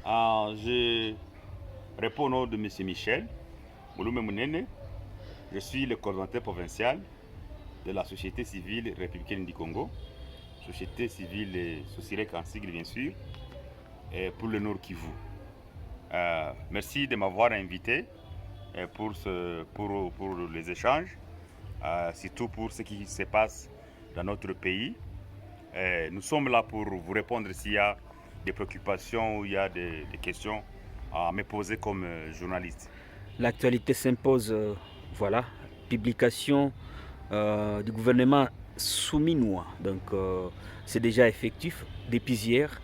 Je réponds au nom de M. Michel Mouloumé Mounene. Je suis le coordonnateur provincial de la société civile républicaine du Congo, société civile Sosirek en sigle bien sûr, et pour le Nord Kivu. Merci de m'avoir invité pour les échanges, surtout pour ce qui se passe dans notre pays. Nous sommes là pour vous répondre s'il y a des préoccupations ou il y a des questions à me poser comme journaliste. L'actualité s'impose, voilà, publication du gouvernement souminois. Donc c'est déjà effectif depuis hier.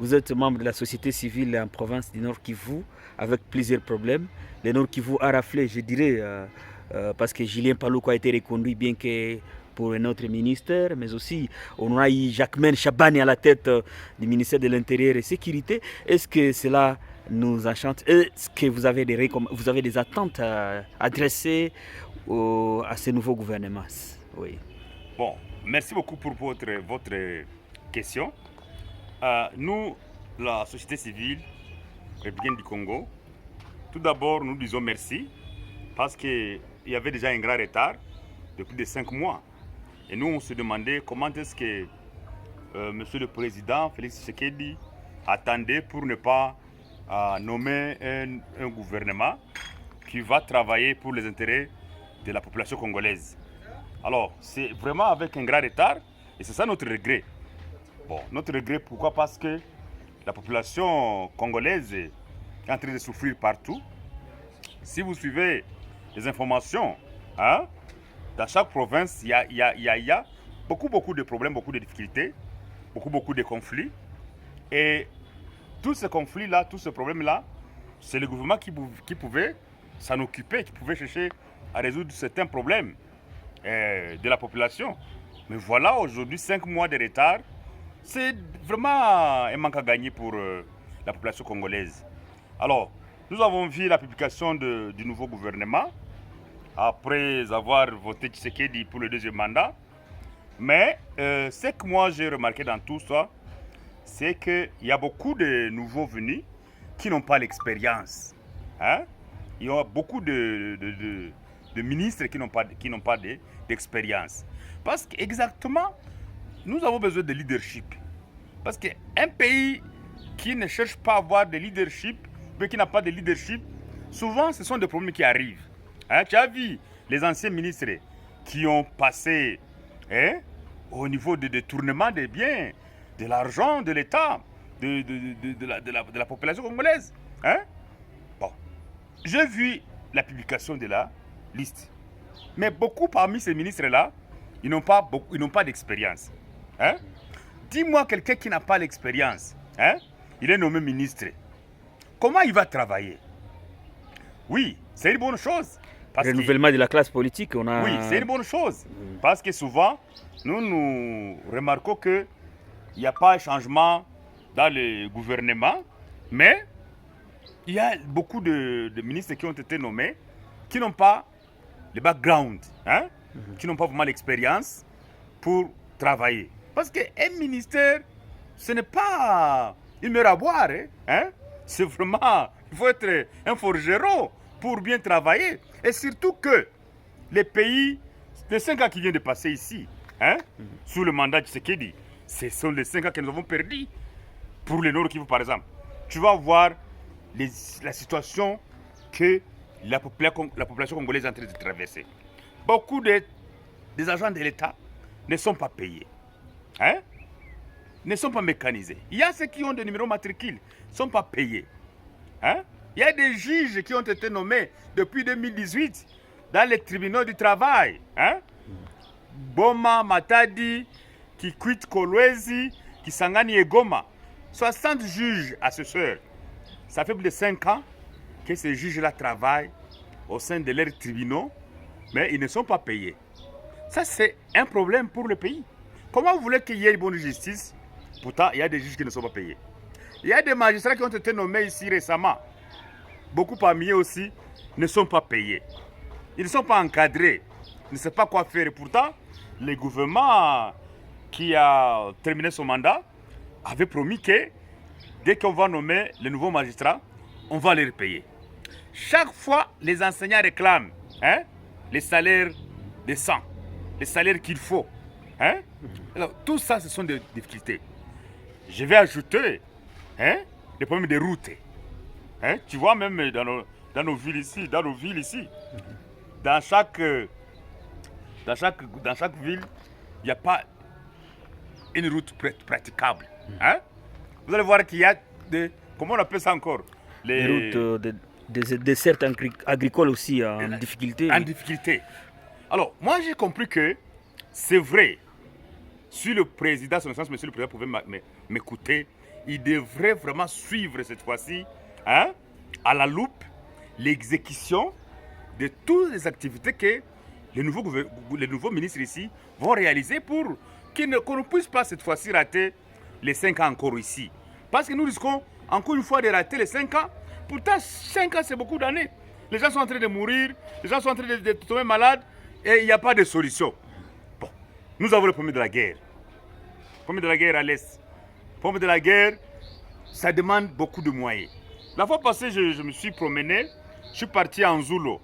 Vous êtes membre de la société civile en province du Nord Kivu avec plusieurs problèmes. Le Nord Kivu a raflé, je dirais, parce que Julien Palouko a été reconduit bien que pour un autre ministère, mais aussi on a eu Jacquemaine Chabani à la tête du ministère de l'Intérieur et Sécurité. Est-ce que cela nous enchante? Est-ce que vous avez des attentes adressées à ce nouveau gouvernement? Oui. Bon, merci beaucoup pour votre question. Nous, la société civile républicaine du Congo, tout d'abord, nous disons merci parce qu'il y avait déjà un grand retard depuis de 5 mois. Et nous, on se demandait comment est-ce que Monsieur le Président Félix Tshisekedi attendait pour ne pas nommer un gouvernement qui va travailler pour les intérêts de la population congolaise. Alors, c'est vraiment avec un grand retard et c'est ça notre regret. Bon, notre regret, pourquoi? Parce que la population congolaise est en train de souffrir partout. Si vous suivez les informations, dans chaque province, il y a beaucoup de problèmes, beaucoup de difficultés, beaucoup de conflits. Et tous ces conflits-là, tous ces problèmes-là, c'est le gouvernement qui pouvait s'en occuper, qui pouvait chercher à résoudre certains problèmes de la population. Mais voilà, aujourd'hui, 5 mois de retard, c'est vraiment un manque à gagner pour la population congolaise. Alors, nous avons vu la publication du nouveau gouvernement après avoir voté Tshisekedi pour le deuxième mandat. Mais ce que moi j'ai remarqué dans tout ça, c'est qu'il y a beaucoup de nouveaux venus qui n'ont pas l'expérience. Il y a beaucoup de ministres qui n'ont pas d'expérience. Parce qu'exactement, nous avons besoin de leadership. Parce qu'un pays qui ne cherche pas à avoir de leadership, mais qui n'a pas de leadership, souvent ce sont des problèmes qui arrivent. Tu as vu les anciens ministres qui ont passé au niveau de détournement des biens, de l'argent de l'État, de la population congolaise. Bon, j'ai vu la publication de la liste. Mais beaucoup parmi ces ministres-là, ils n'ont pas d'expérience. Dis-moi quelqu'un qui n'a pas l'expérience, il est nommé ministre. Comment il va travailler? Oui, c'est une bonne chose. Renouvellement de la classe politique, on a... Oui, c'est une bonne chose. Parce que souvent, nous remarquons qu'il n'y a pas de changement dans le gouvernement, mais il y a beaucoup de ministres qui ont été nommés qui n'ont pas le background, qui n'ont pas vraiment l'expérience pour travailler. Parce qu'un ministère, ce n'est pas une mer à boire. C'est vraiment, il faut être un forgeron pour bien travailler. Et surtout que les pays, les 5 ans qui viennent de passer ici, sous le mandat de Tshisekedi, ce sont les 5 ans que nous avons perdus. Pour le Nord Kivu, par exemple, tu vas voir la situation que la population congolaise est en train de traverser. Beaucoup des agents de l'État ne sont pas payés, ne sont pas mécanisés. Il y a ceux qui ont des numéros matricules, ne sont pas payés. Il y a des juges qui ont été nommés depuis 2018 dans les tribunaux du travail. Boma, Matadi, Kikwit, Kolwezi, Kisangani et Goma. 60 juges assesseurs. Ça fait plus de 5 ans que ces juges-là travaillent au sein de leurs tribunaux, mais ils ne sont pas payés. Ça, c'est un problème pour le pays. Comment vous voulez qu'il y ait une bonne justice? Pourtant, il y a des juges qui ne sont pas payés. Il y a des magistrats qui ont été nommés ici récemment. Beaucoup parmi eux aussi ne sont pas payés. Ils ne sont pas encadrés. Ils ne savent pas quoi faire. Et pourtant, le gouvernement qui a terminé son mandat avait promis que dès qu'on va nommer les nouveaux magistrats, on va les payer. Chaque fois, les enseignants réclament les salaires décents, les salaires qu'il faut. Alors, tout ça, ce sont des difficultés. Je vais ajouter les problèmes des routes. Tu vois, même dans nos villes ici, dans chaque ville, il n'y a pas une route praticable. Vous allez voir qu'il y a des... Comment on appelle ça encore? Les routes, des dessertes agricoles aussi en difficulté. En difficulté. Alors, moi j'ai compris que c'est vrai. Si le président, son excellence, monsieur le président, pouvait m'écouter, il devrait vraiment suivre cette fois-ci, à la loupe, l'exécution de toutes les activités que les nouveaux ministres ici vont réaliser pour qu'on ne puisse pas cette fois-ci rater les 5 ans encore ici. Parce que nous risquons encore une fois de rater les 5 ans. Pourtant, 5 ans, c'est beaucoup d'années. Les gens sont en train de mourir, les gens sont en train de tomber malades et il n'y a pas de solution. Bon, nous avons le problème de la guerre. Le problème de la guerre à l'Est. Le problème de la guerre, ça demande beaucoup de moyens. La fois passée, je me suis promené, je suis parti à Anzulo.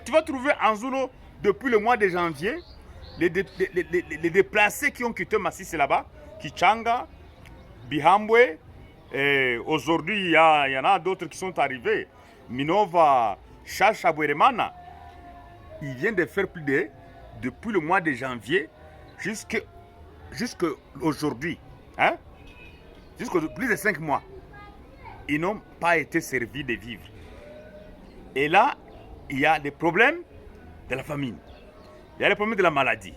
Tu vas trouver Anzulo depuis le mois de janvier, les déplacés qui ont quitté Masisi là-bas, Kichanga, Bihambwe, et aujourd'hui il y en a d'autres qui sont arrivés, Minova, Chachaboueremana. Ils viennent de faire depuis le mois de janvier jusqu'à aujourd'hui, jusqu'à plus de 5 mois, ils n'ont pas été servis de vivres. Et là, il y a des problèmes de la famine, il y a les problèmes de la maladie.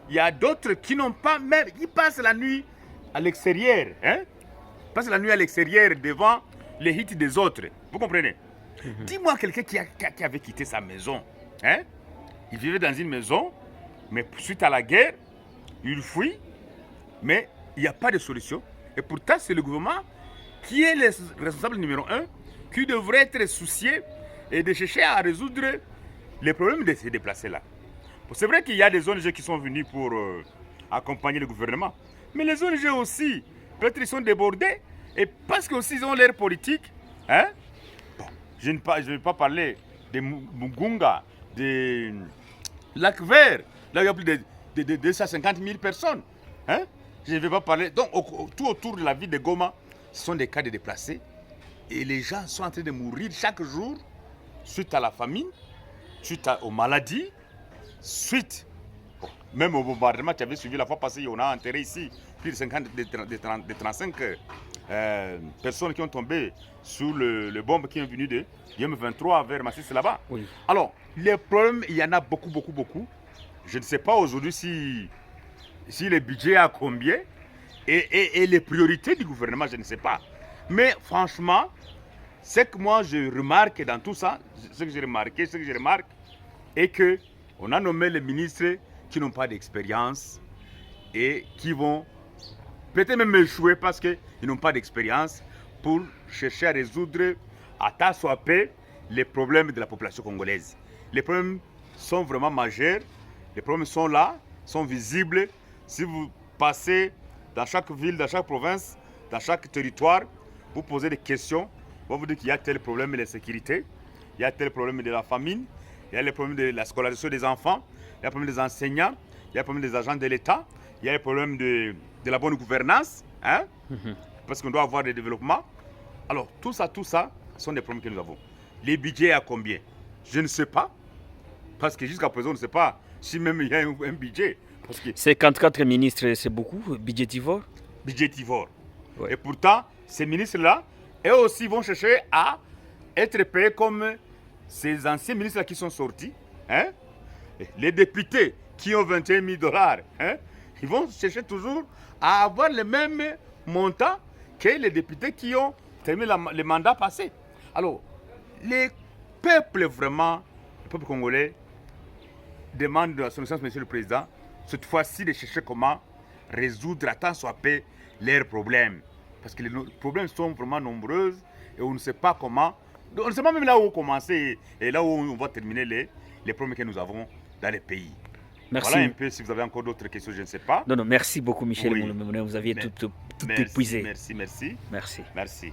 Il y a d'autres qui n'ont pas même, ils passent la nuit à l'extérieur, passent la nuit à l'extérieur devant les hits des autres. Vous comprenez? Dis-moi quelqu'un qui avait quitté sa maison, il vivait dans une maison, mais suite à la guerre, il fuit, mais il n'y a pas de solution. Et pourtant, c'est le gouvernement qui est le responsable numéro 1, qui devrait être soucié et de chercher à résoudre les problèmes de ces déplacés-là. C'est vrai qu'il y a des ONG qui sont venus pour accompagner le gouvernement, mais les ONG aussi, peut-être ils sont débordés, et parce qu'ils ont l'air politique, bon, je ne vais pas parler de Mugunga, de Lac Vert, là il y a plus de 250 000 personnes. Je ne vais pas parler. Donc, tout autour de la ville de Goma, ce sont des cas de déplacés. Et les gens sont en train de mourir chaque jour suite à la famine, suite aux maladies, suite même au bombardement. Tu avais suivi la fois passée, on a enterré ici plus de 35 personnes qui ont tombé sous le bombe qui est venu de M23 vers Massis là-bas. Oui. Alors, les problèmes, il y en a beaucoup. Je ne sais pas aujourd'hui si le budget a combien et les priorités du gouvernement, je ne sais pas. Mais franchement, ce que moi je remarque dans tout ça, ce que je remarque, est qu'on a nommé les ministres qui n'ont pas d'expérience et qui vont peut-être même échouer parce qu'ils n'ont pas d'expérience pour chercher à résoudre à tant soit peu les problèmes de la population congolaise. Les problèmes sont vraiment majeurs, les problèmes sont là, sont visibles. Si vous passez dans chaque ville, dans chaque province, dans chaque territoire, vous posez des questions, on va vous dire qu'il y a tel problème de la sécurité, il y a tel problème de la famine, il y a le problème de la scolarisation des enfants, il y a le problème des enseignants, il y a le problème des agents de l'État, il y a le problème de la bonne gouvernance, parce qu'on doit avoir des développements. Alors, tout ça sont des problèmes que nous avons. Les budgets à combien? Je ne sais pas, parce que jusqu'à présent, on ne sait pas si même il y a un budget. 54 ministres, c'est beaucoup, budgétivore. Budgétivore. Ouais. Et pourtant, ces ministres-là, eux aussi vont chercher à être payés comme ces anciens ministres qui sont sortis. Les députés qui ont 21 000 $, ils vont chercher toujours à avoir le même montant que les députés qui ont terminé le mandat passé. Alors, les peuples vraiment, le peuple congolais, demande à son excellence, monsieur le président, cette fois-ci de chercher comment résoudre à tant soit peu leurs problèmes. Parce que les problèmes sont vraiment nombreux et on ne sait pas comment, on ne sait pas même là où commencer et là où on va terminer les problèmes que nous avons dans les pays. Merci. Voilà un peu, si vous avez encore d'autres questions, je ne sais pas. Non, non, merci beaucoup, Michel Oui. Moulin. Vous aviez Mais- tout Merci, épuisé. merci, merci. Merci. Merci.